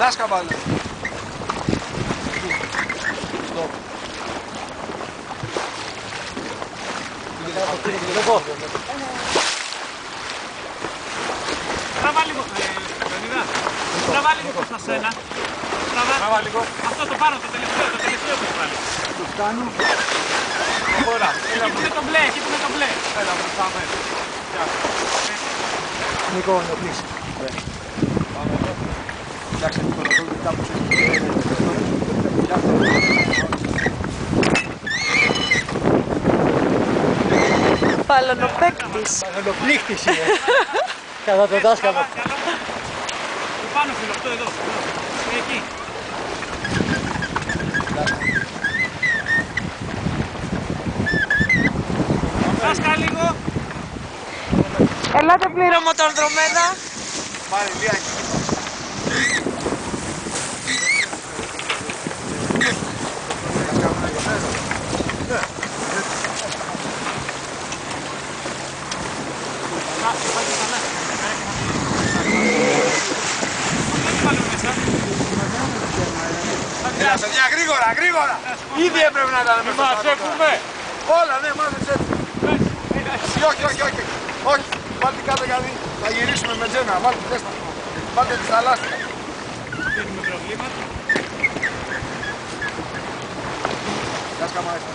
Λάσκα βάλε. Τραβά λίγο, Λεωνίδα. Τραβά λίγο προς τα σένα. Τραβά λίγο. Αυτό το πάνω, το τελευταίο που βάλει. Το φτάνω. Εκεί που είναι το μπλε, εκεί που είναι το μπλε. Έλα, μπροστάμε. Νίκο, να πλήσει. Πάμε εδώ. Κοιτάξτε, Νίκο, να δούμε κάπως έχει. Παλωνοπαίκτης. Παλωνοπλήκτης είναι. Κατά τον δάσκαλο. Πάνω φίλο, αυτό εδώ. Εκεί. Δάσκα λίγο. Ελάτε πλήρωμα τον Ανδρομέδα. Πάρε λιάκι. Έλα παιδιά, γρήγορα, γρήγορα! Ήδη έπρεπε να κάνουμε αυτό. Μαζεύουμε. Όλα, ναι, μάζεψε. Όχι, όχι, όχι. Όχι, βάλτε κάτω γιατί θα γυρίσουμε με τζένα. Βάλτε τέστα. Βάλτε τις θαλάσσια. Δίνουμε προβλήματα. Γεια σκαμάριστα.